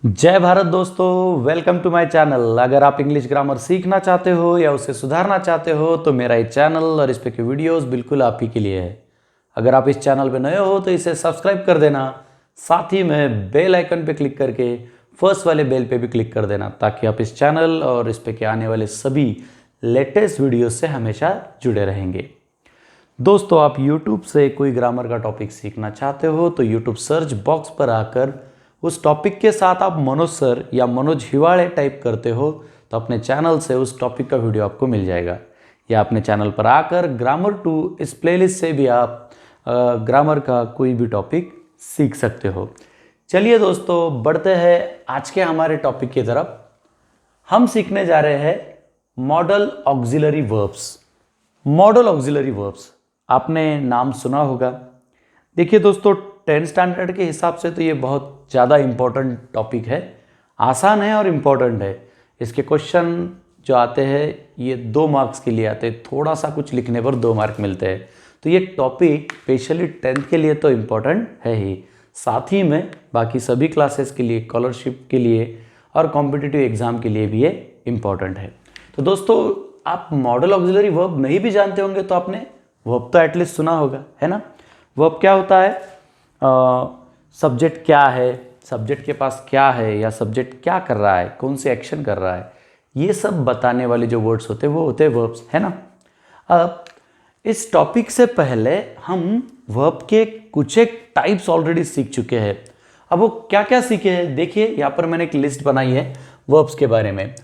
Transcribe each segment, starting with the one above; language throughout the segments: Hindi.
जय भारत दोस्तों, वेलकम टू माय चैनल। अगर आप इंग्लिश ग्रामर सीखना चाहते हो या उसे सुधारना चाहते हो तो मेरा ये चैनल और इस पे के वीडियोस बिल्कुल आप ही के लिए है। अगर आप इस चैनल पे नए हो तो इसे सब्सक्राइब कर देना, साथ ही में बेल आइकन पे क्लिक करके फर्स्ट वाले बेल पे भी क्लिक कर देना ताकि आप इस चैनल और इस पे के आने वाले सभी लेटेस्ट वीडियो से हमेशा जुड़े रहेंगे। दोस्तों, आप YouTube से कोई ग्रामर का टॉपिक सीखना चाहते हो तो YouTube सर्च बॉक्स पर आकर उस टॉपिक के साथ आप मनोज सर या मनोज हिवाड़े टाइप करते हो तो अपने चैनल से उस टॉपिक का वीडियो आपको मिल जाएगा। या अपने चैनल पर आकर ग्रामर 2 इस प्लेलिस्ट से भी आप ग्रामर का कोई भी टॉपिक सीख सकते हो। चलिए दोस्तों, बढ़ते हैं आज के हमारे टॉपिक की तरफ। हम सीखने जा रहे हैं model auxiliary verbs. Model auxiliary verbs आपने नाम सुना होगा। देखिए दोस्तों, 10th स्टैंडर्ड के हिसाब से तो ये बहुत ज़्यादा इम्पोर्टेंट टॉपिक है, आसान है और इम्पोर्टेंट है। इसके क्वेश्चन जो आते हैं ये 2 मार्क्स के लिए आते हैं, थोड़ा सा कुछ लिखने पर 2 मार्क मिलते हैं। तो ये टॉपिक स्पेशली 10th के लिए तो इम्पोर्टेंट है ही, साथ ही में बाकी सभी क्लासेस के लिए, स्कॉलरशिप के लिए और कॉम्पिटिटिव एग्जाम के लिए भी ये इम्पोर्टेंट है। तो दोस्तों, आप मॉडल ऑक्सिलरी वर्ब नहीं भी जानते होंगे तो आपने वर्ब तो एटलीस्ट सुना होगा, है ना। वर्ब क्या होता है, सब्जेक्ट क्या है, सब्जेक्ट के पास क्या है या सब्जेक्ट क्या कर रहा है, कौन से एक्शन कर रहा है, ये सब बताने वाले जो वर्ड्स होते हैं वो होते हैं वर्ब्स, है ना। अब इस टॉपिक से पहले हम वर्ब के कुछ एक टाइप्स ऑलरेडी सीख चुके हैं। अब वो क्या क्या सीखे हैं देखिए, यहाँ पर मैंने एक लिस्ट बनाई है वर्ब्स के बारे में।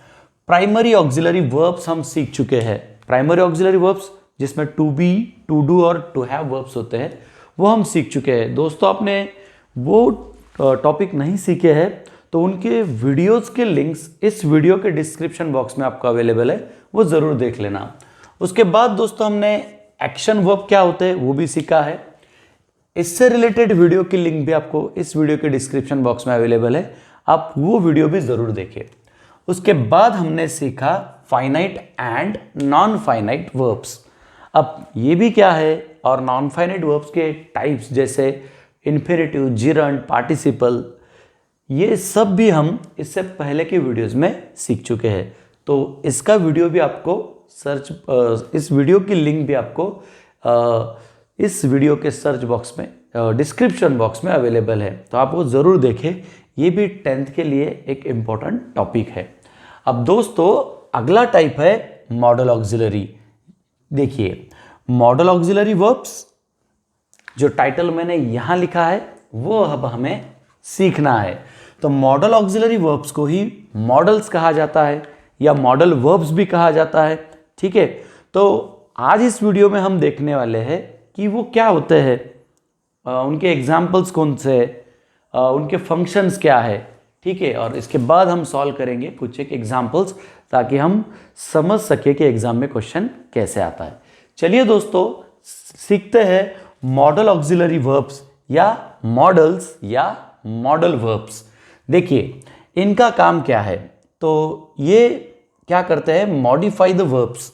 प्राइमरी ऑक्सिलरी वर्ब्स हम सीख चुके हैं। प्राइमरी ऑक्सिलरी वर्ब्स जिसमें टू बी, टू डू और टू हैव वर्ब्स होते हैं वो हम सीख चुके हैं। दोस्तों, आपने वो टॉपिक नहीं सीखे हैं तो उनके वीडियोस के लिंक्स इस वीडियो के डिस्क्रिप्शन बॉक्स में आपको अवेलेबल है, वो ज़रूर देख लेना। उसके बाद दोस्तों, हमने एक्शन वर्ब क्या होते हैं वो भी सीखा है। इससे रिलेटेड वीडियो की लिंक भी आपको इस वीडियो के डिस्क्रिप्शन बॉक्स में अवेलेबल है, आप वो वीडियो भी ज़रूर देखें। उसके बाद हमने सीखा finite and non finite verbs. अब ये भी क्या है और नॉन फाइनाइट वर्ब्स के टाइप्स जैसे इन्फिनेटिव, जिरंड, पार्टिसिपल, ये सब भी हम इससे पहले के वीडियोस में सीख चुके हैं। तो इसका वीडियो भी आपको इस वीडियो की लिंक भी आपको इस वीडियो के सर्च बॉक्स में, डिस्क्रिप्शन बॉक्स में अवेलेबल है, तो आप वो ज़रूर देखें। ये भी 10th के लिए एक इम्पॉर्टेंट टॉपिक है। अब दोस्तों, अगला टाइप है मॉडल ऑक्सिलरी। देखिए, मॉडल ऑक्सिलरी वर्ब्स जो टाइटल मैंने यहां लिखा है वो अब हमें सीखना है। तो मॉडल ऑक्सिलरी वर्ब्स को ही मॉडल्स कहा जाता है या मॉडल वर्ब्स भी कहा जाता है, ठीक है। तो आज इस वीडियो में हम देखने वाले हैं कि वो क्या होते हैं, उनके एग्जाम्पल्स कौन से हैं, उनके फंक्शंस क्या है, ठीक है। और इसके बाद हम सॉल्व करेंगे कुछ एक एग्जाम्पल्स ताकि हम समझ सके कि एग्जाम में क्वेश्चन कैसे आता है। चलिए दोस्तों, सीखते हैं मॉडल ऑक्सिलरी वर्ब्स या मॉडल्स या मॉडल वर्ब्स। देखिए, इनका काम क्या है, तो ये क्या करते हैं, मॉडिफाई द वर्ब्स।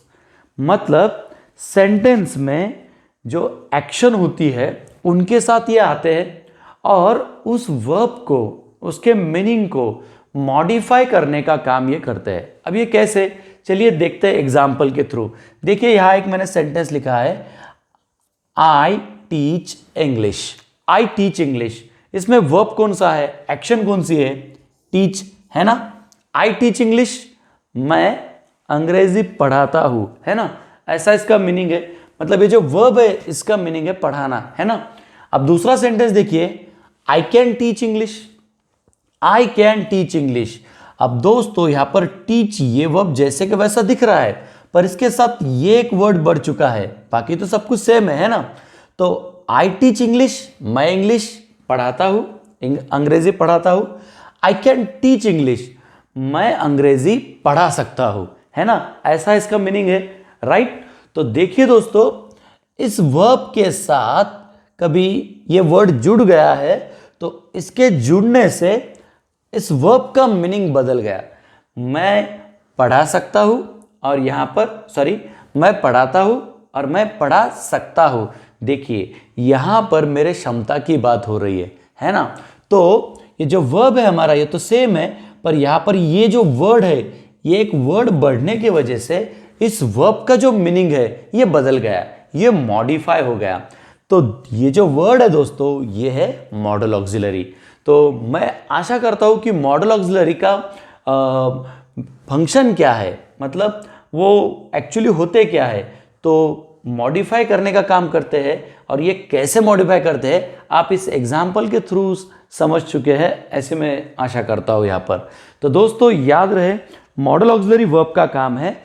मतलब सेंटेंस में जो एक्शन होती है उनके साथ ये आते हैं और उस वर्ब को, उसके मीनिंग को मॉडिफाई करने का काम ये करते हैं। अब ये कैसे, चलिए देखते हैं एग्जाम्पल के थ्रू। देखिए, यहां एक मैंने सेंटेंस लिखा है, I teach English. I teach English, इसमें वर्ब कौन सा है, एक्शन कौन सी है, टीच, है ना। आई टीच इंग्लिश, मैं अंग्रेजी पढ़ाता हूं, है ना, ऐसा इसका मीनिंग है। मतलब ये जो वर्ब है इसका मीनिंग है पढ़ाना, है ना। अब दूसरा सेंटेंस देखिए, I can teach English. I can teach English. अब दोस्तों, यहां पर टीच ये वर्ब जैसे कि वैसा दिख रहा है, पर इसके साथ ये एक वर्ड बढ़ चुका है, बाकी तो सब कुछ सेम है ना। तो आई टीच इंग्लिश, मैं इंग्लिश पढ़ाता हूं, अंग्रेजी पढ़ाता हूं। आई कैन टीच इंग्लिश, मैं अंग्रेजी पढ़ा सकता हूं, है ना, ऐसा इसका मीनिंग है, राइट। तो देखिए दोस्तों, इस वर्ब के साथ कभी ये वर्ड जुड़ गया है तो इसके जुड़ने से इस वर्ब का मीनिंग बदल गया। मैं पढ़ा सकता हूं और यहां पर मैं पढ़ाता हूं और मैं पढ़ा सकता हूं। देखिए, यहां पर मेरे क्षमता की बात हो रही है ना। तो ये जो वर्ब है हमारा ये तो सेम है, पर यहाँ पर ये जो वर्ड है, ये एक वर्ड बढ़ने की वजह से इस वर्ब का जो मीनिंग है ये बदल गया, ये मॉडिफाई हो गया। तो ये जो वर्ड है दोस्तों, ये है मॉडल ऑक्सिलरी। तो मैं आशा करता हूँ कि मॉडल ऑक्सिलरी का फंक्शन क्या है, मतलब वो एक्चुअली होते क्या है, तो मॉडिफाई करने का काम करते हैं। और ये कैसे मॉडिफाई करते हैं आप इस एग्जाम्पल के थ्रू समझ चुके हैं, ऐसे मैं आशा करता हूँ यहाँ पर। तो दोस्तों याद रहे, मॉडल ऑक्सिलरी वर्ब का काम है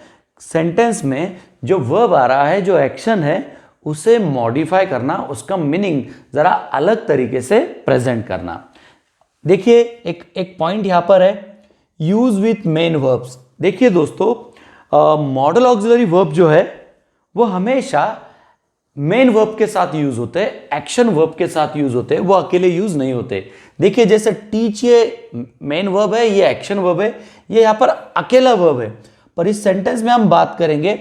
सेंटेंस में जो वर्ब आ रहा है, जो एक्शन है, उसे मॉडिफाई करना, उसका मीनिंग जरा अलग तरीके से प्रेजेंट करना। देखिए एक पॉइंट यहां पर है, यूज विथ मेन वर्ब्स। देखिए दोस्तों, मॉडल ऑक्सिलरी वर्ब जो है वो हमेशा मेन वर्ब के साथ यूज होते हैं, एक्शन वर्ब के साथ यूज होते हैं, वो अकेले यूज नहीं होते। देखिए जैसे टीच ये मेन वर्ब है, ये एक्शन वर्ब है, ये यहां पर अकेला वर्ब है। पर इस सेंटेंस में हम बात करेंगे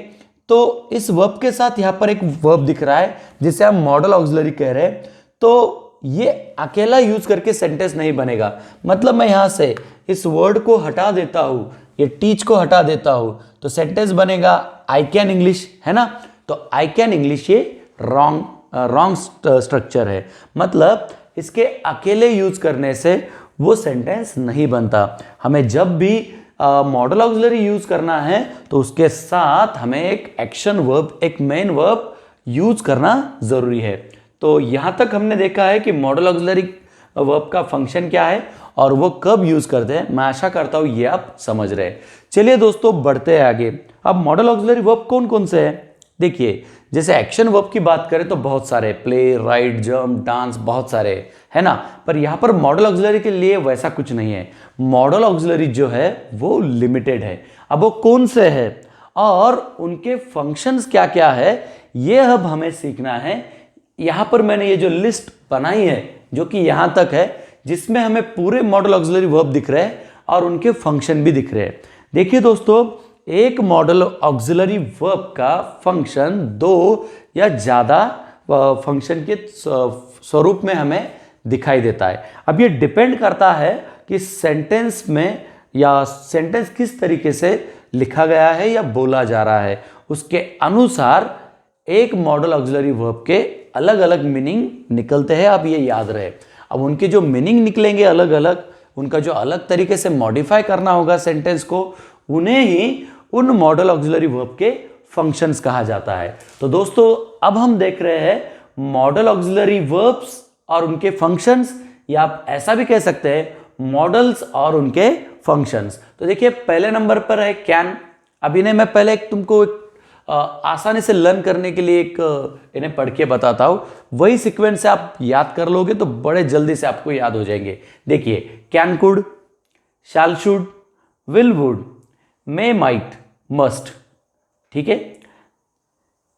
तो इस वर्ब के साथ यहां पर एक वर्ब दिख रहा है जिसे हम मॉडल ऑक्सिलरी कह रहे हैं। तो ये अकेला यूज करके सेंटेंस नहीं बनेगा। मतलब मैं यहां से इस वर्ड को हटा देता हूं, ये टीच को हटा देता हूं, तो सेंटेंस बनेगा आई कैन इंग्लिश, है ना। तो आई कैन इंग्लिश ये रॉन्ग स्ट्रक्चर है, मतलब इसके अकेले यूज करने से वो सेंटेंस नहीं बनता। हमें जब भी मॉडल ऑक्सिलरी यूज करना है तो उसके साथ हमें एक एक्शन वर्ब, एक मेन वर्ब यूज करना जरूरी है। तो यहां तक हमने देखा है कि मॉडल ऑक्सिलरी वर्ब का फंक्शन क्या है और वो कब यूज करते हैं। मैं आशा करता हूं ये आप समझ रहे हैं। चलिए दोस्तों बढ़ते हैं आगे। अब मॉडल ऑक्सिलरी वर्ब कौन कौन से हैं? देखिए जैसे एक्शन वर्ब की बात करें तो बहुत सारे, प्ले, राइट, जंप, डांस, बहुत सारे, है ना। पर यहां पर मॉडल ऑक्सिलरी के लिए वैसा कुछ नहीं है। मॉडल ऑक्सिलरी जो है वो लिमिटेड है। अब वो कौन से है और उनके फंक्शंस क्या क्या है, ये अब हमें सीखना है। यहां पर मैंने ये जो लिस्ट बनाई है जो कि यहां तक है, जिसमें हमें पूरे मॉडल ऑक्सिलरी वर्ब दिख रहे हैं और उनके फंक्शन भी दिख रहे हैं। देखिए दोस्तों, एक मॉडल ऑक्सिलरी वर्ब का फंक्शन दो या ज्यादा फंक्शन के स्वरूप में हमें दिखाई देता है। अब ये डिपेंड करता है कि सेंटेंस में या सेंटेंस किस तरीके से लिखा गया है या बोला जा रहा है, उसके अनुसार एक मॉडल ऑक्सिलरी वर्ब के अलग अलग मीनिंग निकलते हैं। आप ये याद रहे। अब उनके जो मीनिंग निकलेंगे अलग अलग, उनका जो अलग तरीके से मॉडिफाई करना होगा सेंटेंस को, उन्हें ही उन मॉडल ऑक्सिलरी वर्ब के फंक्शंस कहा जाता है। तो दोस्तों अब हम देख रहे हैं मॉडल ऑक्सिलरी वर्ब्स और उनके फंक्शंस, या आप ऐसा भी कह सकते हैं मॉडल्स और उनके फंक्शंस। तो देखिए पहले नंबर पर है कैन। अब इन्हें मैं पहले तुमको आसानी से लर्न करने के लिए इन्हें पढ़ के बताता हूं। वही सीक्वेंस से आप याद कर लोगे तो बड़े जल्दी से आपको याद हो जाएंगे। देखिए can, could, shall, should, will, would, may, might, must. ठीक है,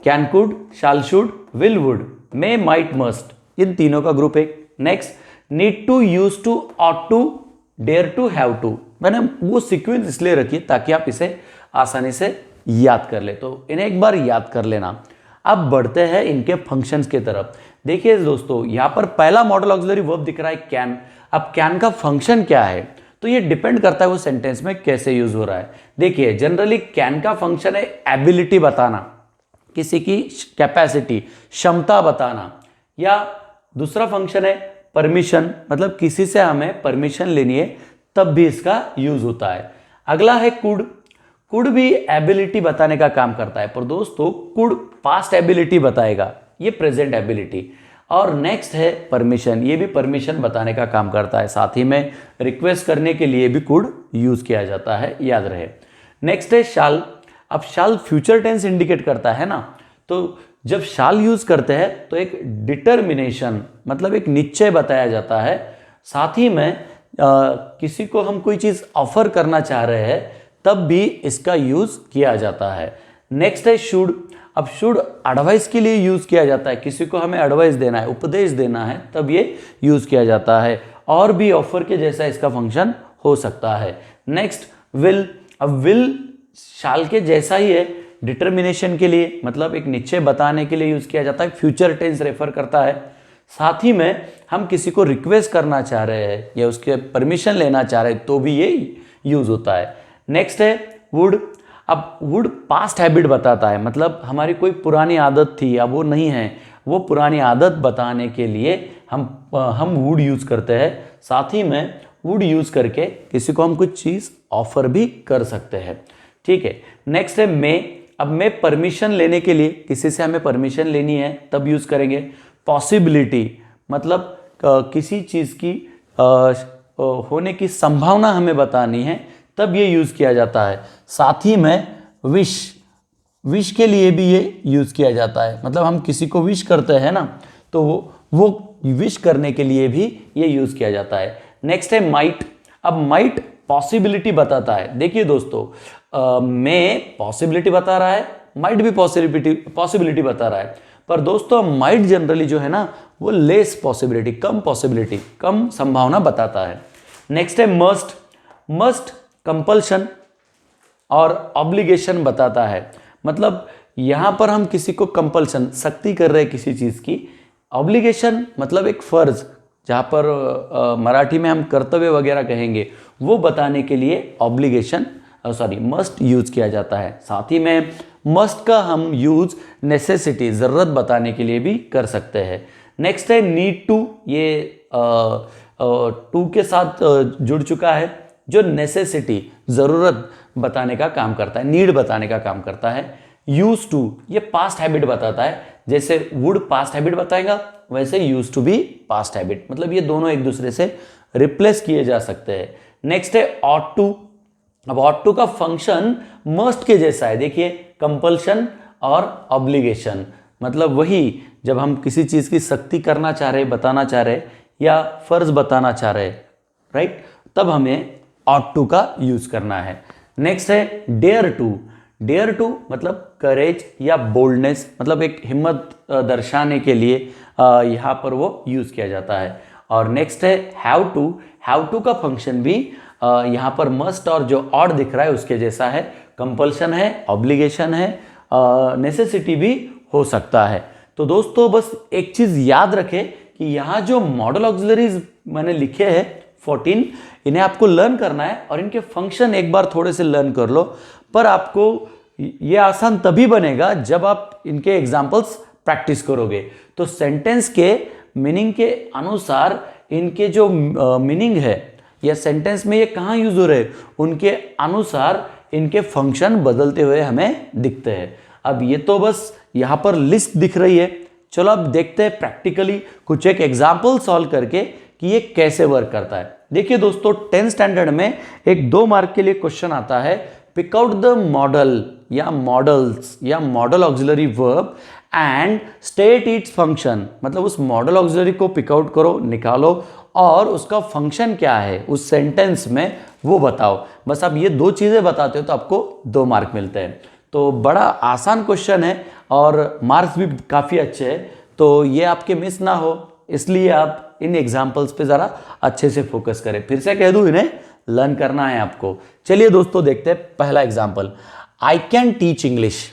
can, could, shall, should, will, would, may, might, must, इन तीनों का ग्रुप है। Next need to, used to, ought to, dare to, have to. मैंने वो सीक्वेंस इसलिए रखी ताकि आप इसे आसानी से याद कर ले, तो इन्हें एक बार याद कर लेना। अब बढ़ते हैं इनके फंक्शंस की तरफ। देखिए दोस्तों, यहां पर पहला मॉडल ऑक्सिलरी वर्ब दिख रहा है कैन। अब कैन का फंक्शन क्या है, तो ये डिपेंड करता है वो सेंटेंस में कैसे यूज हो रहा है। देखिए जनरली कैन का फंक्शन है एबिलिटी बताना, किसी की कैपेसिटी, क्षमता बताना, या दूसरा फंक्शन है परमिशन, मतलब किसी से हमें परमिशन लेनी है तब भी इसका यूज होता है। अगला है कुड। कुड भी एबिलिटी बताने का काम करता है, पर दोस्तों कुड पास्ट एबिलिटी बताएगा, ये प्रेजेंट एबिलिटी। और नेक्स्ट है परमिशन, ये भी परमिशन बताने का काम करता है। साथ ही में रिक्वेस्ट करने के लिए भी कुड यूज किया जाता है, याद रहे। नेक्स्ट है शाल। अब शाल फ्यूचर टेंस इंडिकेट करता है ना, तो जब शाल यूज करते हैं तो एक डिटर्मिनेशन, मतलब एक निश्चय बताया जाता है। साथ ही में किसी को हम कोई चीज ऑफर करना चाह रहे हैं तब भी इसका यूज किया जाता है। नेक्स्ट है शुड। अब शुड एडवाइस के लिए यूज किया जाता है, किसी को हमें एडवाइस देना है, उपदेश देना है, तब ये यूज किया जाता है। और भी ऑफर के जैसा इसका फंक्शन हो सकता है। Next will. अब विल शाल के जैसा ही है, डिटर्मिनेशन के लिए, मतलब एक निश्चय बताने के लिए यूज किया जाता है, फ्यूचर टेंस रेफर करता है। साथ ही में हम किसी को रिक्वेस्ट करना चाह रहे हैं या उसके परमिशन लेना चाह रहे हैं तो भी ये यूज़ होता है। नेक्स्ट है वुड। अब वुड पास्ट हैबिट बताता है, मतलब हमारी कोई पुरानी आदत थी या वो नहीं है, वो पुरानी आदत बताने के लिए हम वुड यूज़ करते हैं। साथ ही में वुड यूज़ करके किसी को हम कुछ चीज़ ऑफर भी कर सकते हैं। ठीक है, नेक्स्ट है मे। अब मे परमिशन लेने के लिए, किसी से हमें परमिशन लेनी है तब यूज़ करेंगे। पॉसिबिलिटी, मतलब किसी चीज़ की होने की संभावना हमें बतानी है तब ये यूज़ किया जाता है। साथ ही में विश के लिए भी ये यूज़ किया जाता है, मतलब हम किसी को विश करते हैं ना, तो वो विश करने के लिए भी ये यूज़ किया जाता है। नेक्स्ट है माइट। अब माइट पॉसिबिलिटी बताता है। देखिए दोस्तों, मैं पॉसिबिलिटी बता रहा है, माइट भी पॉसिबिलिटी बता रहा है, पर दोस्तों माइट जनरली जो है ना वो लेस पॉसिबिलिटी, कम संभावना बताता है। नेक्स्ट है मस्ट। मस्ट कंपल्शन और ऑब्लिगेशन बताता है, मतलब यहाँ पर हम किसी को कंपल्शन, सख्ती कर रहे हैं किसी चीज़ की। ऑब्लिगेशन मतलब एक फ़र्ज, जहाँ पर मराठी में हम कर्तव्य वगैरह कहेंगे, वो बताने के लिए ऑब्लिगेशन मस्ट यूज किया जाता है। साथ ही में मस्ट का हम यूज नेसेसिटी, ज़रूरत बताने के लिए भी कर सकते हैं। नेक्स्ट है नीड टू। ये टू के साथ जुड़ चुका है, जो नेसेसिटी, ज़रूरत बताने का काम करता है, नीड बताने का काम करता है। यूज टू, ये पास्ट हैबिट बताता है, जैसे वुड पास्ट हैबिट बताएगा वैसे यूज टू भी पास्ट हैबिट, मतलब ये दोनों एक दूसरे से रिप्लेस किए जा सकते हैं। नेक्स्ट है ऑट टू। अब ऑट टू का फंक्शन मस्ट के जैसा है, देखिए कंपल्शन और ऑब्लिगेशन, मतलब वही जब हम किसी चीज़ की सख्ती करना चाह रहे, बताना चाह रहे या फर्ज बताना चाह रहे, राइट, तब हमें ऑट टू का यूज करना है। नेक्स्ट है डेयर टू। डेयर टू मतलब करेज या बोल्डनेस, मतलब एक हिम्मत दर्शाने के लिए यहाँ पर वो यूज किया जाता है। और नेक्स्ट है हैव टू। हैव टू का फंक्शन भी यहाँ पर मस्ट और जो ऑड दिख रहा है उसके जैसा है, कंपल्शन है, ऑब्लिगेशन है, नेसेसिटी भी हो सकता है। तो दोस्तों बस एक चीज़ याद रखें कि यहाँ जो मॉडल ऑक्सिलरीज मैंने लिखे हैं 14, इन्हें आपको लर्न करना है और इनके फंक्शन एक बार थोड़े से लर्न कर लो, पर आपको ये आसान तभी बनेगा जब आप इनके एग्जाम्पल्स प्रैक्टिस करोगे। तो सेंटेंस के मीनिंग के अनुसार इनके जो मीनिंग है या सेंटेंस में ये कहाँ यूज हो रहे हैं, उनके अनुसार इनके फंक्शन बदलते हुए हमें दिखते हैं। अब ये तो बस यहाँ पर लिस्ट दिख रही है, चलो अब देखते हैं प्रैक्टिकली कुछ एक एग्जाम्पल सॉल्व करके कि ये कैसे वर्क करता है। देखिए दोस्तों 10th स्टैंडर्ड में एक 2 मार्क के लिए क्वेश्चन आता है, पिक आउट द मॉडल या मॉडल्स या model auxiliary verb and state its function, मतलब उस मॉडल ऑक्सिलरी को पिक आउट करो, निकालो और उसका फंक्शन क्या है उस सेंटेंस में वो बताओ। बस आप ये 2 चीज़ें बताते हो तो आपको 2 मार्क मिलते हैं। तो बड़ा आसान क्वेश्चन है और मार्क्स भी काफ़ी अच्छे हैं, तो ये आपके मिस ना हो इसलिए आप इन एग्जाम्पल्स पे ज़रा अच्छे से फोकस करें। फिर से कह दूँ, इन्हें लर्न करना है आपको। चलिए दोस्तों देखते हैं पहला example, I can teach English.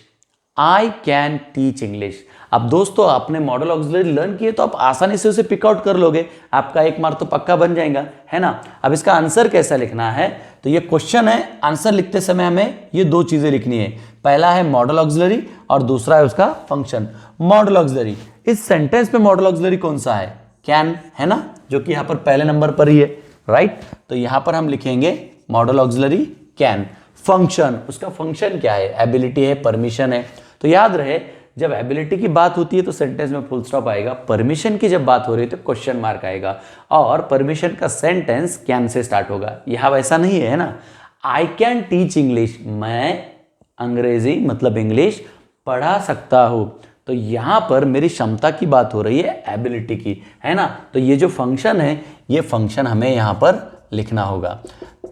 I can teach English. अब दोस्तों आपने मॉडल ऑक्सिलरी लर्न किए तो आप आसानी से उसे पिक आउट कर लोगे, आपका 1 मार्क तो पक्का बन जाएगा, है ना। अब इसका आंसर कैसा लिखना है, तो ये क्वेश्चन है, आंसर लिखते समय हमें ये 2 चीज़ें लिखनी है, पहला है मॉडल ऑक्सिलरी और दूसरा है उसका फंक्शन। मॉडल ऑक्सिलरी, इस सेंटेंस में मॉडल ऑक्सिलरी कौन सा है, कैन है ना, जो कि यहाँ पर पहले नंबर पर ही है, राइट। तो यहाँ पर हम लिखेंगे मॉडल ऑक्सिलरी कैन। फंक्शन, उसका फंक्शन क्या है, एबिलिटी है, परमिशन है। तो याद रहे जब एबिलिटी की बात होती है तो सेंटेंस में फुल स्टॉप आएगा, परमिशन की जब बात हो रही है तो क्वेश्चन मार्क आएगा और परमिशन का सेंटेंस कैन से स्टार्ट होगा। यहाँ वैसा नहीं है ना, आई कैन टीच इंग्लिश, मैं अंग्रेजी मतलब इंग्लिश पढ़ा सकता हूँ। तो यहाँ पर मेरी क्षमता की बात हो रही है, एबिलिटी की, है ना। तो ये जो फंक्शन है ये फंक्शन हमें यहाँ पर लिखना होगा।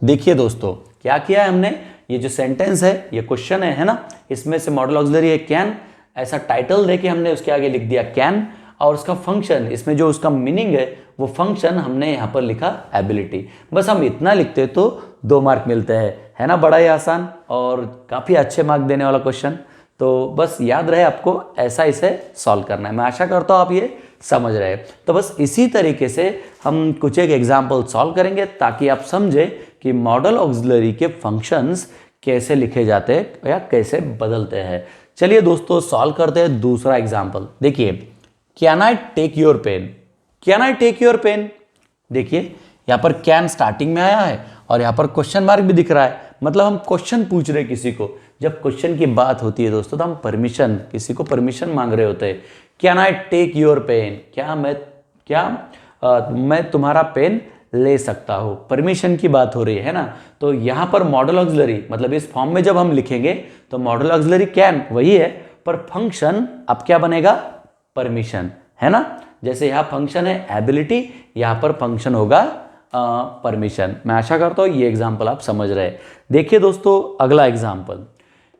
देखिए दोस्तों क्या किया है हमने, ये जो सेंटेंस है ये क्वेश्चन है ना, इसमें से मॉडल ऑक्सिलरी है कैन, ऐसा टाइटल देके हमने उसके आगे लिख दिया कैन, और उसका फंक्शन, इसमें जो उसका मीनिंग है वो फंक्शन हमने यहाँ पर लिखा एबिलिटी। बस हम इतना लिखते तो 2 मार्क मिलते हैं, है ना, बड़ा ही आसान और काफ़ी अच्छे मार्क देने वाला क्वेश्चन। तो बस याद रहे आपको ऐसा इसे सॉल्व करना है। मैं आशा करता हूँ आप ये समझ रहे हैं। तो बस इसी तरीके से हम कुछ एक एग्जाम्पल सॉल्व करेंगे ताकि आप समझे कि मॉडल ऑक्सिलरी के फंक्शंस कैसे लिखे जाते हैं या कैसे बदलते हैं। चलिए दोस्तों सॉल्व करते हैं दूसरा एग्जाम्पल। देखिए, can I take your pen, can I take your pen. देखिए यहाँ पर कैन स्टार्टिंग में आया है और यहाँ पर क्वेश्चन मार्क भी दिख रहा है, मतलब हम क्वेश्चन पूछ रहे हैं किसी को। जब क्वेश्चन की बात होती है दोस्तों तो हम परमिशन, किसी को परमिशन मांग रहे होते हैं। Can I take your pen, क्या मैं तुम्हारा पेन ले सकता हूँ, परमिशन की बात हो रही है ना। तो यहाँ पर मॉडल ऑक्सिलरी मतलब इस फॉर्म में जब हम लिखेंगे तो मॉडल ऑक्सिलरी कैन वही है, पर फंक्शन अब क्या बनेगा, परमिशन, है ना। जैसे यहाँ फंक्शन है एबिलिटी, यहाँ पर फंक्शन होगा परमिशन। मैं आशा करता हूँ ये एग्जाम्पल आप समझ रहे हैं। देखिए दोस्तों अगला example,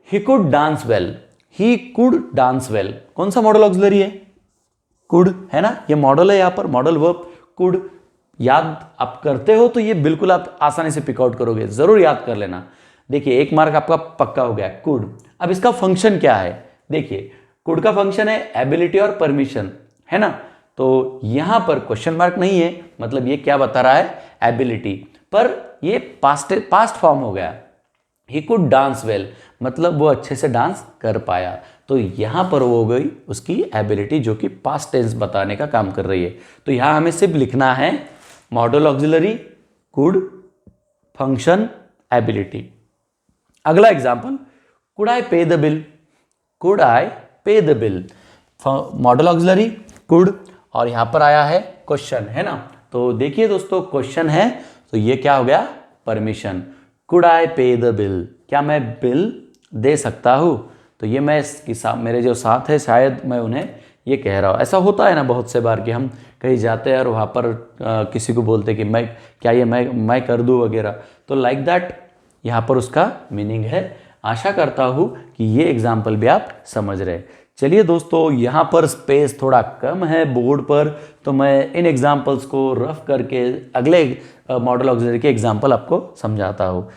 he could dance well, he could dance well. कौन सा मॉडल ऑक्सिलरी है, कुड, है ना। ये मॉडल है यहाँ पर, मॉडल वर्ब कुड। याद आप करते हो तो ये बिल्कुल आप आसानी से पिकआउट करोगे, जरूर याद कर लेना। देखिए एक मार्क आपका पक्का हो गया, कुड। अब इसका फंक्शन क्या है, देखिए कुड का फंक्शन है एबिलिटी और परमिशन, है ना। तो यहां पर क्वेश्चन मार्क नहीं है, मतलब ये क्या बता रहा है, एबिलिटी, पर ये पास्ट फॉर्म हो गया। ही कुड डांस वेल मतलब वो अच्छे से डांस कर पाया, तो यहां पर वो हो गई उसकी एबिलिटी जो कि पास्ट टेंस बताने का काम कर रही है। तो यहां हमें सिर्फ लिखना है model auxiliary, could, function, ability. अगला एग्जांपल, कुड आई पे द बिल, कुड आई पे the bill. Model auxiliary could और यहां पर आया है क्वेश्चन, है ना। तो देखिए दोस्तों क्वेश्चन है तो ये क्या हो गया, परमिशन। कुड आई पे द बिल, क्या मैं बिल दे सकता हूं। तो ये मैं मेरे जो साथ है शायद मैं उन्हें ये कह रहा हूँ। ऐसा होता है ना बहुत से बार कि हम कहीं जाते हैं और वहाँ पर किसी को बोलते हैं कि मैं क्या ये मैं कर दूँ वगैरह, तो लाइक दैट यहाँ पर उसका मीनिंग है। आशा करता हूँ कि ये एग्जाम्पल भी आप समझ रहे हैं। चलिए दोस्तों यहाँ पर स्पेस थोड़ा कम है बोर्ड पर, तो मैं इन एग्जाम्पल्स को रफ करके अगले मॉडल ऑक्सिलरी के एग्जाम्पल आपको समझाता हूँ।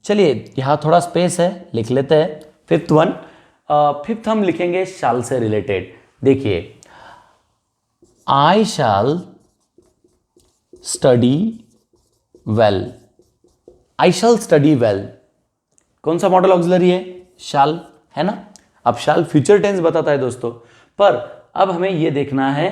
चलिए यहाँ थोड़ा स्पेस है, लिख लेते हैं फिफ्थ वन। फिफ्थ हम लिखेंगे शाल से रिलेटेड। देखिए, आई शाल स्टडी वेल, आई शैल स्टडी वेल। कौन सा मॉडल ऑक्सिलरी है, शाल, है ना। अब शाल फ्यूचर टेंस बताता है दोस्तों, पर अब हमें यह देखना है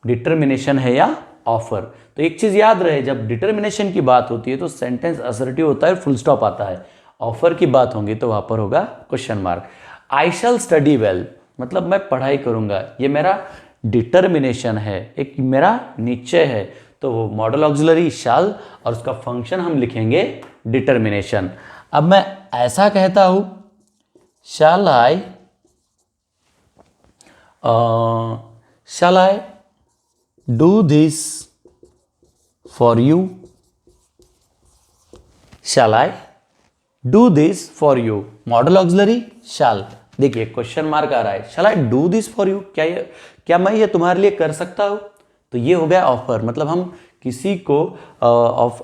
डिटर्मिनेशन है या ऑफर। तो एक चीज याद रहे, जब डिटर्मिनेशन की बात होती है तो सेंटेंस असर्टिव होता है, फुल स्टॉप आता है। ऑफर की बात होगी तो वहां पर होगा क्वेश्चन मार्क। आई शैल स्टडी वेल मतलब मैं पढ़ाई करूंगा, ये मेरा डिटर्मिनेशन है, एक मेरा निश्चय है। तो वो मॉडल ऑक्सिलरी शाल और उसका फंक्शन हम लिखेंगे डिटर्मिनेशन। अब मैं ऐसा कहता हूं, shall I do this for you, shall I do this for you। Model auxiliary shall। देखिए क्वेश्चन मार्क आ रहा है, shall I do this for you, क्या मैं ये तुम्हारे लिए कर सकता हूं। तो ये हो गया ऑफर, मतलब हम किसी को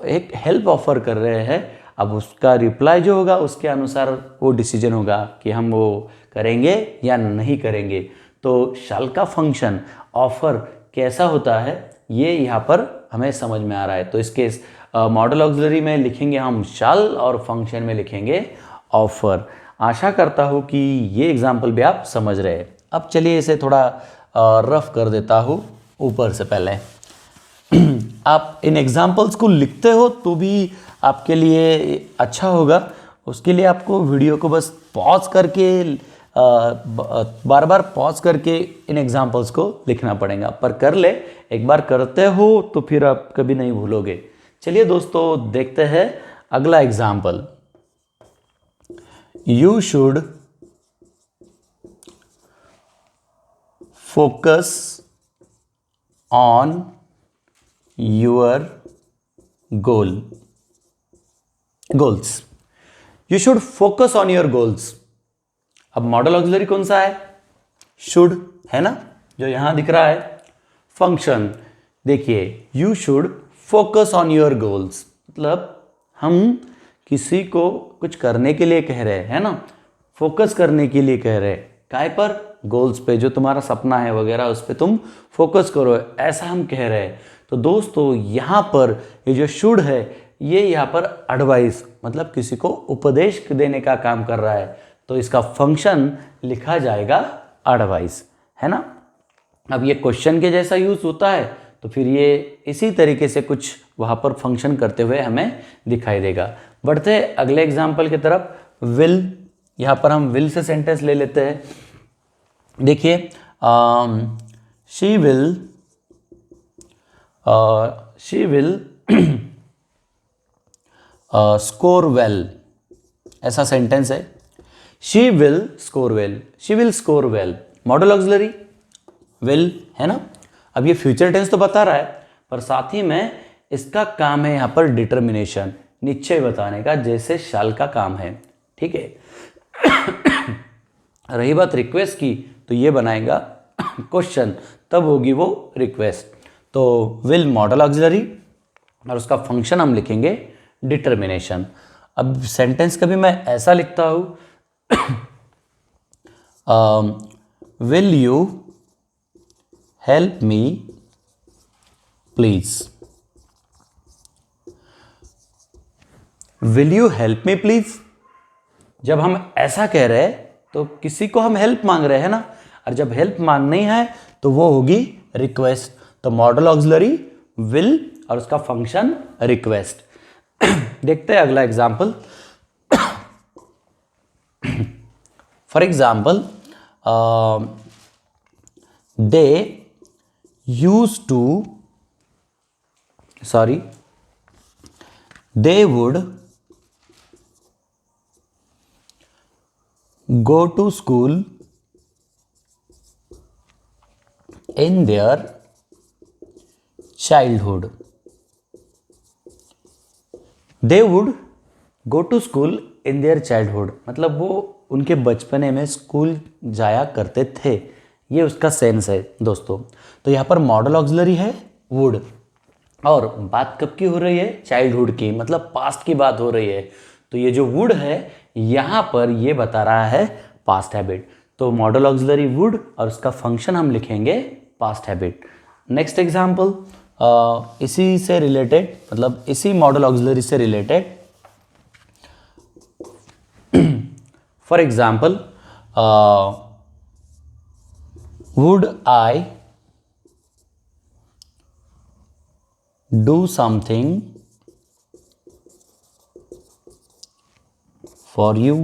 एक हेल्प ऑफर कर रहे हैं। अब उसका रिप्लाई जो होगा उसके अनुसार वो डिसीजन होगा कि हम वो करेंगे या नहीं करेंगे। तो शाल का फंक्शन ऑफर कैसा होता है ये यहाँ पर हमें समझ में आ रहा है। तो इसके मॉडल ऑक्सिलरी में लिखेंगे हम शाल और फंक्शन में लिखेंगे ऑफर। आशा करता हूँ कि ये एग्जाम्पल भी आप समझ रहे हैं। अब चलिए इसे थोड़ा रफ कर देता हूँ ऊपर से। पहले आप इन एग्जाम्पल्स को लिखते हो तो भी आपके लिए अच्छा होगा। उसके लिए आपको वीडियो को बस पॉज करके बार बार पॉज करके इन एग्जाम्पल्स को लिखना पड़ेगा, पर कर ले, एक बार करते हो तो फिर आप कभी नहीं भूलोगे। चलिए दोस्तों देखते हैं अगला example. You should focus on your goals. You should focus on your goals. अब मॉडल ऑक्सिलरी कौन सा है, शुड, है ना, जो यहां दिख रहा है। फंक्शन देखिए, you should focus on your goals मतलब हम किसी को कुछ करने के लिए कह रहे हैं, है ना, फोकस करने के लिए कह रहे हैं। काहे पर? गोल्स पे, जो तुम्हारा सपना है वगैरह उस पे तुम फोकस करो, ऐसा हम कह रहे हैं। तो दोस्तों यहाँ पर ये जो शुड है ये यहाँ पर एडवाइस मतलब किसी को उपदेश देने का काम कर रहा है, तो इसका फंक्शन लिखा जाएगा एडवाइस, है ना। अब ये क्वेश्चन के जैसा यूज होता है तो फिर ये इसी तरीके से कुछ वहाँ पर फंक्शन करते हुए हमें दिखाई देगा। बढ़ते हैं अगले एग्जाम्पल की तरफ। विल, यहाँ पर हम विल से सेंटेंस ले लेते हैं। देखिए शी विल स्कोर वेल, ऐसा सेंटेंस है। She will score well, she will score well, model auxiliary will, है ना। अब ये फ्यूचर टेंस तो बता रहा है, पर साथ ही में इसका काम है यहाँ पर डिटर्मिनेशन, निश्चय बताने का, जैसे शाल का काम है, ठीक है। रही बात रिक्वेस्ट की, तो ये बनाएगा क्वेश्चन, तब होगी वो रिक्वेस्ट। तो विल मॉडल ऑक्सिलरी और उसका फंक्शन हम लिखेंगे डिटर्मिनेशन। अब सेंटेंस कभी मैं ऐसा लिखता हूं, will you help me please, will you help me please. जब हम ऐसा कह रहे हैं तो किसी को हम हेल्प मांग रहे हैं ना, और जब हेल्प मांगनी है तो वो होगी रिक्वेस्ट। तो मॉडल ऑक्सिलरी विल और उसका फंक्शन रिक्वेस्ट। देखते हैं अगला example. For example they use to they would go to school in their childhood. They would go to school in their childhood, मतलब वो उनके बचपने में स्कूल जाया करते थे, ये उसका सेंस है दोस्तों। तो यहाँ पर मॉडल ऑक्सिलरी है वुड, और बात कब की हो रही है? चाइल्डहुड की, मतलब पास्ट की बात हो रही है। तो ये जो वुड है यहाँ पर ये बता रहा है पास्ट हैबिट। तो मॉडल ऑक्सिलरी वुड और उसका फंक्शन हम लिखेंगे पास्ट हैबिट। नेक्स्ट एग्जाम्पल इसी से रिलेटेड, मतलब इसी मॉडल ऑक्सिलरी से related. For example would I do something for you,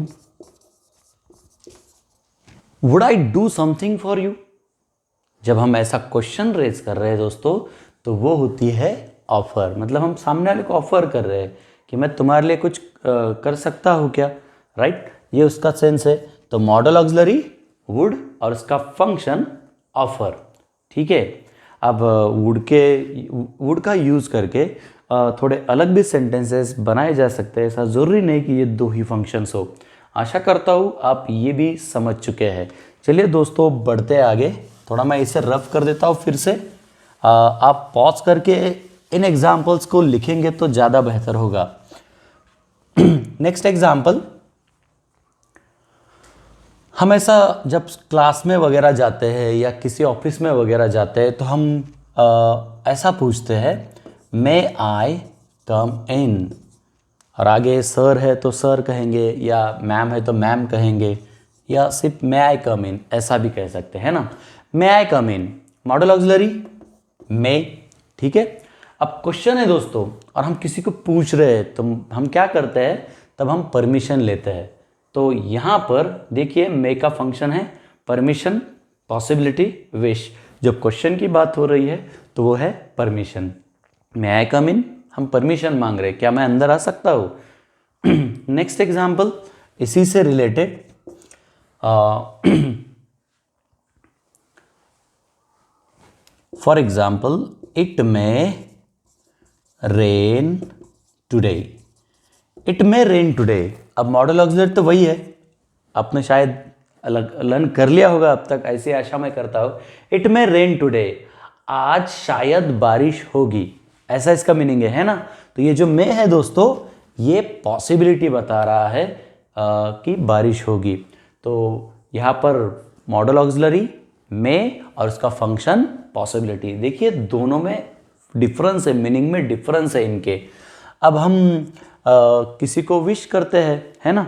would I do something for you। जब हम ऐसा क्वेश्चन रेज कर रहे हैं दोस्तों, तो वो होती है ऑफर, मतलब हम सामने वाले को ऑफर कर रहे हैं कि मैं तुम्हारे लिए कुछ कर सकता हूँ क्या, राइट। ये उसका सेंस है। तो मॉडल ऑक्सिलरी वुड और उसका फंक्शन ऑफर, ठीक है। अब वुड का यूज़ करके थोड़े अलग भी सेंटेंसेस बनाए जा सकते हैं, ऐसा ज़रूरी नहीं कि ये दो ही फंक्शंस हो। आशा करता हूँ आप ये भी समझ चुके हैं। चलिए दोस्तों बढ़ते आगे, थोड़ा मैं इसे रफ कर देता हूँ फिर से। आप पॉज करके इन एग्जाम्पल्स को लिखेंगे तो ज़्यादा बेहतर होगा। नेक्स्ट एग्जाम्पल, हम ऐसा जब क्लास में वगैरह जाते हैं या किसी ऑफिस में वगैरह जाते हैं तो हम ऐसा पूछते हैं, मे आई कम इन, और आगे सर है तो सर कहेंगे, या मैम है तो मैम कहेंगे, या सिर्फ मे आई कम इन ऐसा भी कह सकते हैं ना। मे आई कम इन मॉडल ऑक्सिलरी मे, ठीक है। अब क्वेश्चन है दोस्तों और हम किसी को पूछ रहे हैं तो हम क्या करते हैं, तब हम परमिशन लेते हैं। तो यहाँ पर देखिए मे का फंक्शन है परमिशन, पॉसिबिलिटी, विश। जब क्वेश्चन की बात हो रही है तो वो है परमिशन। मे आई कम इन, हम परमिशन मांग रहे हैं, क्या मैं अंदर आ सकता हूँ। नेक्स्ट एग्जाम्पल इसी से related, for example it may rain today, it may rain today. अब मॉडल ऑक्सिलरी तो वही है, आपने शायद लर्न कर लिया होगा अब तक, ऐसी आशा मैं करता हूँ। इट मे रेन टुडे, आज शायद बारिश होगी, ऐसा इसका मीनिंग है ना। तो ये जो मे है दोस्तों ये पॉसिबिलिटी बता रहा है कि बारिश होगी। तो यहाँ पर मॉडल ऑक्सिलरी में और उसका फंक्शन पॉसिबिलिटी। देखिए दोनों में डिफरेंस है, मीनिंग में डिफरेंस है इनके। अब हम किसी को विश करते हैं, है ना,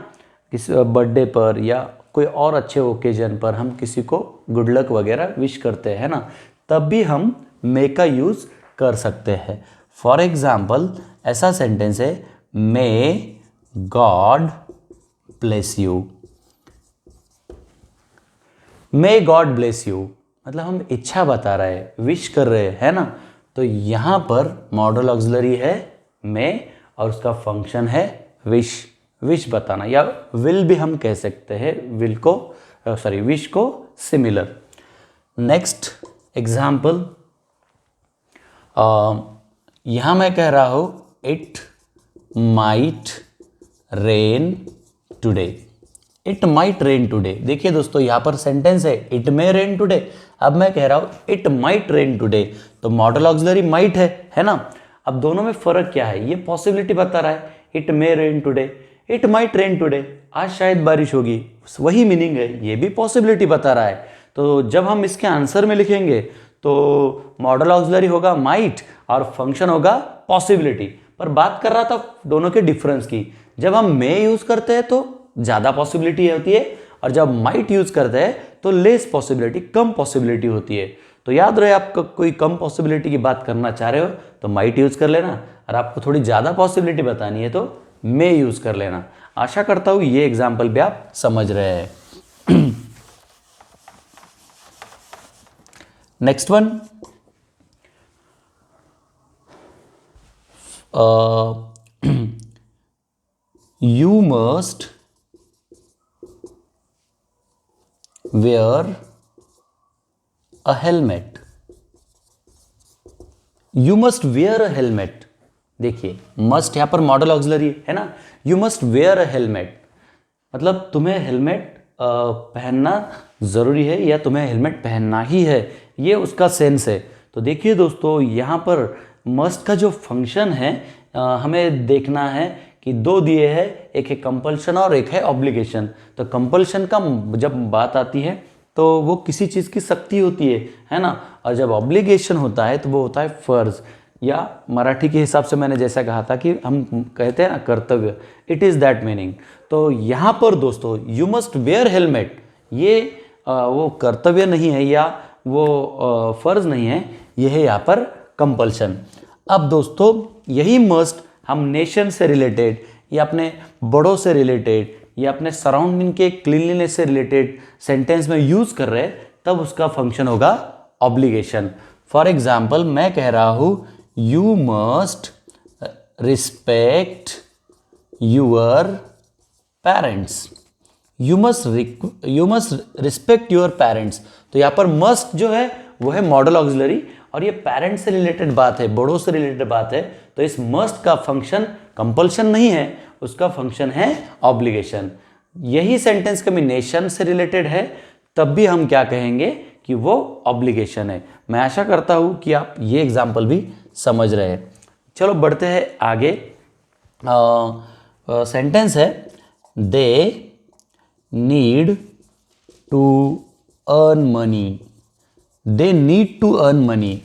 किसी बर्थडे पर या कोई और अच्छे ओकेजन पर हम किसी को गुड लक वगैरह विश करते हैं ना, तब भी हम मे का यूज़ कर सकते हैं। फॉर एग्जाम्पल ऐसा सेंटेंस है, may God bless you. May God bless you मतलब हम इच्छा बता रहे हैं, विश कर रहे हैं, है ना। तो यहाँ पर मॉडल ऑक्सिलरी है मे और उसका फंक्शन है विश, विश बताना, या विल भी हम कह सकते हैं, विल को विश को सिमिलर। नेक्स्ट एग्जाम्पल, यहाँ मैं कह रहा हूँ it might rain today. It might rain today. देखिए दोस्तों यहाँ पर सेंटेंस है इट मे रेन टुडे, अब मैं कह रहा हूँ इट माइट रेन टुडे, तो मॉडल ऑक्सिलरी माइट है ना। अब दोनों में फर्क क्या है, ये पॉसिबिलिटी बता रहा है, it may rain today, it might rain today, आज शायद बारिश होगी, वही मीनिंग है, ये भी पॉसिबिलिटी बता रहा है। तो जब हम इसके आंसर में लिखेंगे तो मॉडल ऑक्सिलरी होगा माइट और फंक्शन होगा पॉसिबिलिटी। पर बात कर रहा था दोनों के डिफरेंस की, जब हम मे यूज करते हैं तो ज़्यादा पॉसिबिलिटी होती है और जब माइट यूज करते हैं तो लेस पॉसिबिलिटी, कम पॉसिबिलिटी होती है। तो याद रहे, आपको कोई कम पॉसिबिलिटी की बात करना चाह रहे हो तो माइट यूज कर लेना, और आपको थोड़ी ज़्यादा पॉसिबिलिटी बतानी है तो मे यूज कर लेना। आशा करता हूँ ये एग्जाम्पल भी आप समझ रहे हैं। Next one, you must wear a helmet. You must wear a helmet. देखिए must यहाँ पर मॉडल ऑक्सिलरी है ना, you must wear a helmet मतलब तुम्हें हेलमेट पहनना ज़रूरी है या तुम्हें हेलमेट पहनना ही है, ये उसका सेंस है। तो देखिए दोस्तों यहाँ पर मस्ट का जो फंक्शन है हमें देखना है कि दो दिए हैं, एक है कंपल्शन और एक है ऑब्लिगेशन। तो कंपल्शन का जब बात आती है तो वो किसी चीज़ की सख्ती होती है ना, और जब ऑब्लिगेशन होता है तो वो होता है फर्ज, या मराठी के हिसाब से मैंने जैसा कहा था कि हम कहते हैं ना कर्तव्य, इट इज़ दैट मीनिंग। तो यहाँ पर दोस्तों यू मस्ट वेयर हेलमेट, ये वो कर्तव्य नहीं है या वो फर्ज नहीं है, ये है यहाँ पर कंपल्शन। अब दोस्तों यही मस्ट हम नेशन से रिलेटेड या अपने बड़ों से रिलेटेड या अपने सराउंडिंग के क्लीनलीनेस से रिलेटेड सेंटेंस में यूज़ कर रहे हैं, तब उसका फंक्शन होगा ऑब्लिगेशन। फॉर एग्जाम्पल मैं कह रहा हूँ you must respect your parents, you must respect your parents. तो यहाँ पर मस्ट जो है वो है मॉडल ऑक्सिलरी और ये पेरेंट्स से रिलेटेड बात है, बड़ों से रिलेटेड बात है, तो इस मस्ट का फंक्शन कंपल्शन नहीं है, उसका फंक्शन है ऑब्लिगेशन। यही सेंटेंस कभी नेशन से रिलेटेड है तब भी हम क्या कहेंगे कि वो ऑब्लिगेशन है। मैं आशा करता हूँ कि आप ये एग्जाम्पल भी समझ रहे हैं। चलो बढ़ते हैं आगे। सेंटेंस है they need to earn money, they need to earn money.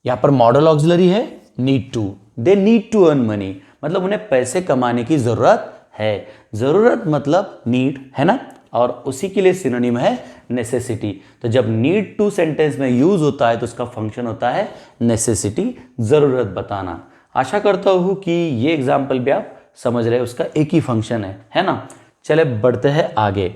यहाँ पर मॉडल ऑक्सिलरी है need to, they need to earn money मतलब उन्हें पैसे कमाने की ज़रूरत है। ज़रूरत मतलब नीड है ना, और उसी के लिए सिनोनिम है नेसेसिटी। तो जब नीड टू सेंटेंस में यूज होता है तो उसका फंक्शन होता है नेसेसिटी, ज़रूरत बताना। आशा करता हूँ कि ये एग्जाम्पल भी आप समझ रहे हैं, उसका एक ही फंक्शन है ना। चले बढ़ते हैं आगे।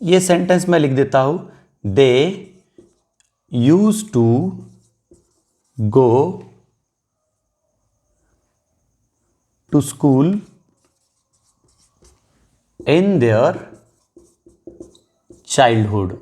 ये सेंटेंस मैं लिख देता हूं, they use to go to school in their childhood.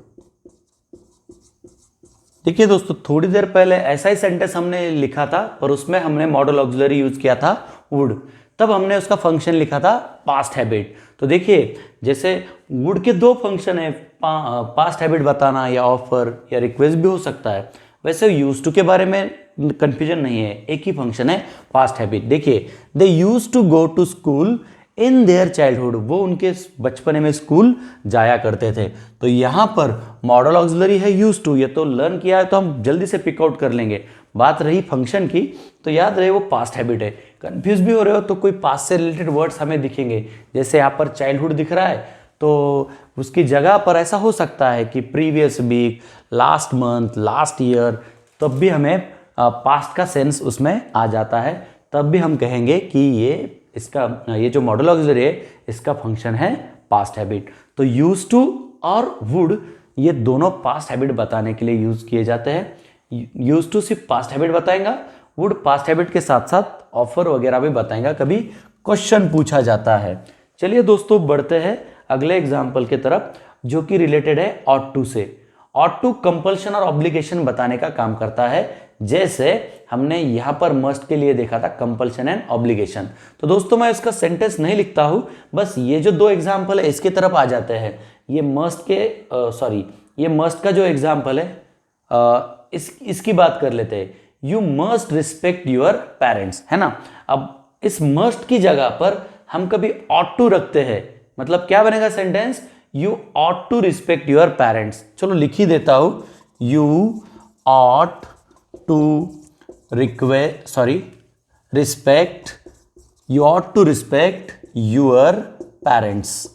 देखिए दोस्तों थोड़ी देर पहले ऐसा ही सेंटेंस हमने लिखा था पर उसमें हमने मॉडल ऑक्सिलरी यूज किया था वुड, तब हमने उसका फंक्शन लिखा था पास्ट हैबिट। तो देखिए जैसे वुड के दो फंक्शन है, पास्ट हैबिट बताना या ऑफर या रिक्वेस्ट भी हो सकता है। वैसे यूज टू के बारे में कंफ्यूजन नहीं है, एक ही फंक्शन है पास्ट हैबिट। देखिए, they use to go to school in their childhood, वो उनके बचपने में स्कूल जाया करते थे। तो यहाँ पर मॉडल ऑक्सिलरी है यूज टू, ये तो लर्न किया है तो हम जल्दी से पिक आउट कर लेंगे। बात रही फंक्शन की, तो याद रहे वो पास्ट हैबिट है। कंफ्यूज भी हो रहे हो तो कोई पास्ट से रिलेटेड वर्ड्स हमें दिखेंगे, जैसे यहाँ पर चाइल्डहुड दिख रहा है तो उसकी जगह पर ऐसा हो सकता है कि previous week, last month, last year, तब भी हमें पास्ट का सेंस उसमें आ जाता है। तब भी हम कहेंगे कि ये जो मॉडल ऑक्सिलरी है इसका फंक्शन है पास्ट हैबिट। तो यूज टू और वुड ये दोनों पास्ट हैबिट बताने के लिए यूज किए जाते हैं। यूज टू सिर्फ पास्ट हैबिट बताएगा, वुड पास्ट हैबिट के साथ साथ ऑफर वगैरह भी बताएगा, कभी क्वेश्चन पूछा जाता है। चलिए दोस्तों बढ़ते हैं अगले एग्जाम्पल की तरफ, जो कि रिलेटेड है ऑट टू से। ऑट टू कंपल्शन और ऑब्लिगेशन बताने का काम करता है, जैसे हमने यहां पर मस्ट के लिए देखा था कंपल्शन एंड ऑब्लिगेशन। तो दोस्तों मैं इसका सेंटेंस नहीं लिखता हूं, बस ये जो दो एग्जाम्पल है इसके तरफ आ जाते हैं। ये मस्ट का जो एग्जाम्पल है इसकी बात कर लेते हैं। You must respect your parents, है ना। अब इस मस्ट की जगह पर हम कभी ऑट टू रखते हैं, मतलब क्या बनेगा sentence, you ought to respect your parents. चलो लिख ही देता हूं, you ought to respect, you ought to respect your parents.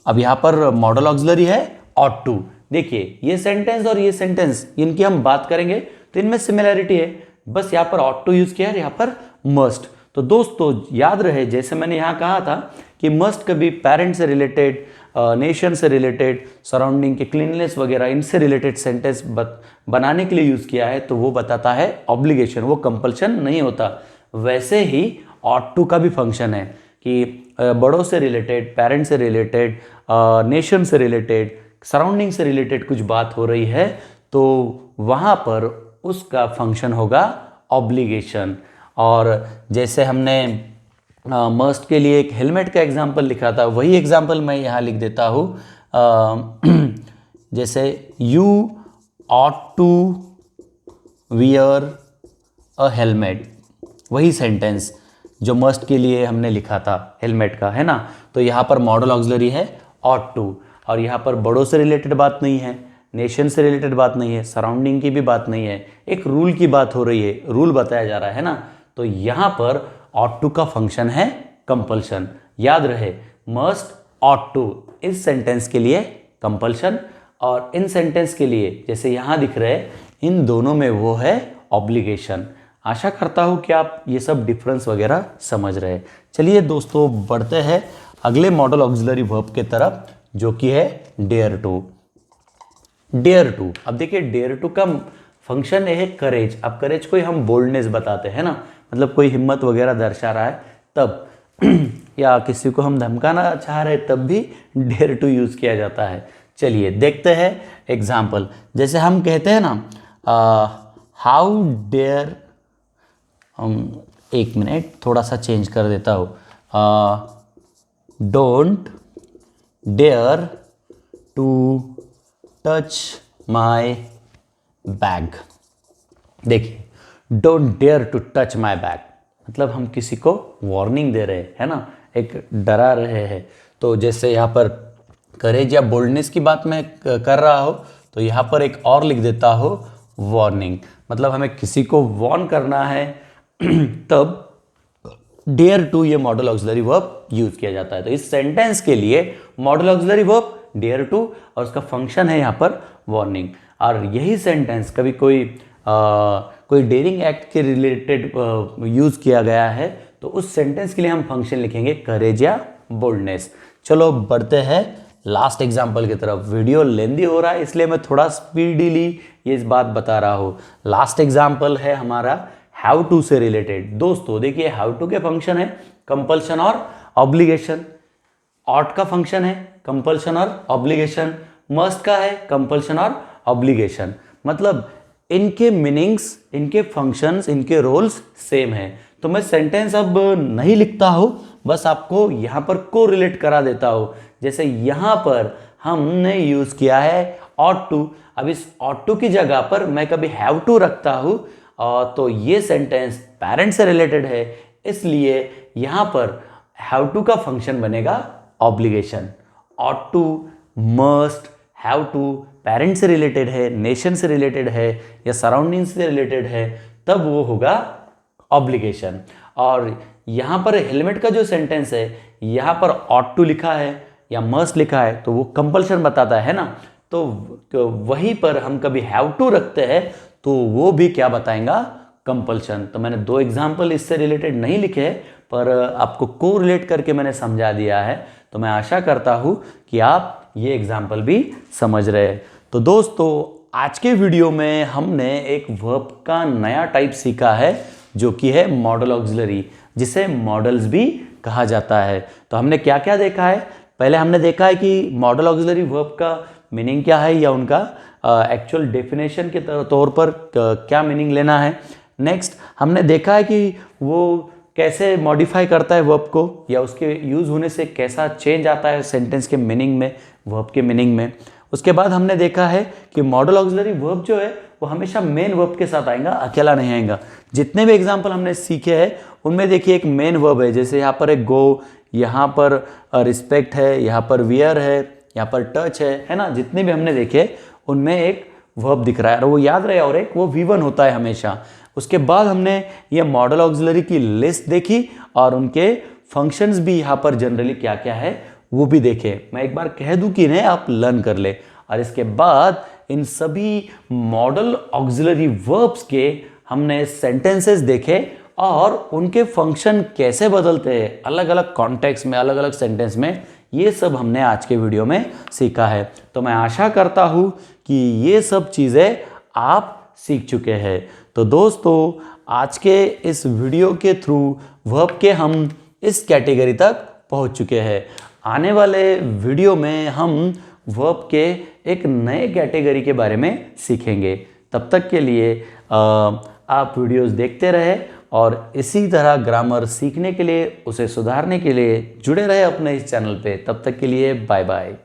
अब यहां पर मॉडल ऑक्सिलरी है ऑट टू। देखिए ये सेंटेंस और ये सेंटेंस, इनकी हम बात करेंगे तो इनमें सिमिलैरिटी है, बस यहां पर ऑट टू यूज किया है, यहां पर मस्ट। तो दोस्तों याद रहे, जैसे मैंने यहां कहा था कि मस्ट कभी पेरेंट से रिलेटेड, नेशन से रिलेटेड, सराउंडिंग के क्लीननेस वगैरह इनसे रिलेटेड सेंटेंस बनाने के लिए यूज किया है, तो वो बताता है ऑब्लिगेशन, वो कंपल्शन नहीं होता। वैसे ही ऑट टू का भी फंक्शन है कि बड़ों से रिलेटेड, पेरेंट से रिलेटेड, नेशन से रिलेटेड, सराउंडिंग से रिलेटेड कुछ बात हो रही है तो वहां पर उसका फंक्शन होगा ऑब्लिगेशन। और जैसे हमने मस्ट के लिए एक हेलमेट का एग्जाम्पल लिखा था, वही एग्जाम्पल मैं यहाँ लिख देता हूँ। जैसे you ought to wear a helmet, वही सेंटेंस जो मस्ट के लिए हमने लिखा था हेलमेट का, है ना। तो यहाँ पर मॉडल ऑक्सिलरी है ऑट टू, और यहाँ पर बड़ों से रिलेटेड बात नहीं है, नेशन से रिलेटेड बात नहीं है, सराउंडिंग की भी बात नहीं है, एक रूल की बात हो रही है, रूल बताया जा रहा है ना। तो यहाँ पर ऑट टू का फंक्शन है कंपल्शन। याद रहे मस्ट ऑट टू इस सेंटेंस के लिए कंपल्शन, और इन सेंटेंस के लिए जैसे यहाँ दिख रहे हैं, इन दोनों में वो है ऑब्लिगेशन। आशा करता हूँ कि आप ये सब डिफरेंस वगैरह समझ रहे हैं। चलिए दोस्तों बढ़ते हैं अगले मॉडल ऑक्सिलरी वर्ब के तरफ, जो कि है डेयर टू। डेयर टू, अब देखिए डेयर टू का फंक्शन है करेज। अब करेज को ही हम बोल्डनेस बताते हैं ना, मतलब कोई हिम्मत वगैरह दर्शा रहा है तब या किसी को हम धमकाना चाह रहे तब भी डेयर टू यूज किया जाता है। चलिए देखते हैं एग्जाम्पल। जैसे हम कहते हैं ना हाउ डेयर, एक मिनट थोड़ा सा चेंज कर देता हूँ, don't dare to touch my bag. देखिए don't dare to touch my bag, मतलब हम किसी को वार्निंग दे रहे हैं ना, एक डरा रहे हैं। तो जैसे यहाँ पर करेज या बोल्डनेस की बात मैं कर रहा हो, तो यहाँ पर एक और लिख देता हो वार्निंग, मतलब हमें किसी को वार्न करना है तब डेयर टू ये मॉडल ऑक्सिलरी वर्ब यूज किया जाता है। तो इस सेंटेंस के लिए model auxiliary verb dare to और उसका फंक्शन है यहाँ पर वार्निंग। और यही सेंटेंस कभी कोई डेयरिंग एक्ट के रिलेटेड यूज किया गया है, तो उस सेंटेंस के लिए हम फंक्शन लिखेंगे करेज या बोल्डनेस। चलो बढ़ते हैं लास्ट एग्जाम्पल की तरफ। वीडियो लेंदी हो रहा है इसलिए मैं थोड़ा स्पीडीली ये इस बात बता रहा हूँ। लास्ट एग्जाम्पल है हमारा हैव टू से रिलेटेड। दोस्तों देखिए हैव टू के फंक्शन है कंपल्शन और ऑब्लिगेशन, ऑट का फंक्शन है कंपल्शन और ऑब्लिगेशन, मस्ट का है कंपल्शन और ऑब्लिगेशन। मतलब इनके मीनिंग्स, इनके फंक्शंस, इनके रोल्स सेम है। तो मैं सेंटेंस अब नहीं लिखता हूं, बस आपको यहां पर को रिलेट करा देता हूं। जैसे यहां पर हमने यूज किया है ought to। अब इस ought to की जगह पर मैं कभी have to रखता हूँ तो ये सेंटेंस पेरेंट से रिलेटेड है, इसलिए यहां पर have to का फंक्शन बनेगा obligation. ought to, must, have to parent से रिलेटेड है, नेशन से रिलेटेड है या सराउंडिंग से रिलेटेड है, तब वो होगा ऑब्लिगेशन। और यहां पर हेलमेट का जो सेंटेंस है, यहां पर ought to लिखा है या must लिखा है तो वो कंपल्शन बताता है ना, तो वहीं पर हम कभी have to रखते हैं तो वो भी क्या बताएगा, कंपल्शन। तो मैंने 2 एग्जाम्पल इससे रिलेटेड नहीं लिखे पर आपको को रिलेट करके मैंने समझा दिया है, तो मैं आशा करता हूं कि आप ये एग्जाम्पल भी समझ रहे हैं। तो दोस्तों आज के वीडियो में हमने एक वर्ब का नया टाइप सीखा है जो कि है मॉडल ऑक्सिलरी, जिसे मॉडल्स भी कहा जाता है। तो हमने क्या क्या देखा है, पहले हमने देखा है कि मॉडल ऑक्सिलरी वर्ब का मीनिंग क्या है या उनका एक्चुअल डेफिनेशन के तौर पर क्या मीनिंग लेना है। नेक्स्ट हमने देखा है कि वो कैसे मॉडिफाई करता है वर्ब को या उसके यूज़ होने से कैसा चेंज आता है सेंटेंस के मीनिंग में, वर्ब के मीनिंग में। उसके बाद हमने देखा है कि मॉडल ऑक्सिलरी वर्ब जो है वो हमेशा मेन वर्ब के साथ आएगा, अकेला नहीं आएगा। जितने भी एग्जाम्पल हमने सीखे हैं उनमें देखिए एक मेन वर्ब है, जैसे यहाँ पर एक गो, यहाँ पर रिस्पेक्ट है, यहाँ पर वियर है, यहाँ पर टच है ना। जितने भी हमने देखे उनमें एक वर्ब दिख रहा है और वो याद रहे, और एक वो V1 होता है हमेशा। उसके बाद हमने ये मॉडल ऑक्सिलरी की लिस्ट देखी और उनके फंक्शंस भी यहाँ पर जनरली क्या क्या है वो भी देखे। मैं एक बार कह दूं कि इन्हें आप लर्न कर ले, और इसके बाद इन सभी मॉडल ऑक्सिलरी वर्ब्स के हमने सेंटेंसेस देखे और उनके फंक्शन कैसे बदलते हैं अलग अलग कॉन्टेक्स्ट में, अलग अलग सेंटेंस में, ये सब हमने आज के वीडियो में सीखा है। तो मैं आशा करता हूँ कि ये सब चीज़ें आप सीख चुके हैं। तो दोस्तों आज के इस वीडियो के थ्रू वर्ब के हम इस कैटेगरी तक पहुँच चुके हैं। आने वाले वीडियो में हम वर्ब के एक नए कैटेगरी के बारे में सीखेंगे। तब तक के लिए आप वीडियोस देखते रहे और इसी तरह ग्रामर सीखने के लिए, उसे सुधारने के लिए जुड़े रहे अपने इस चैनल पे। तब तक के लिए बाय बाय।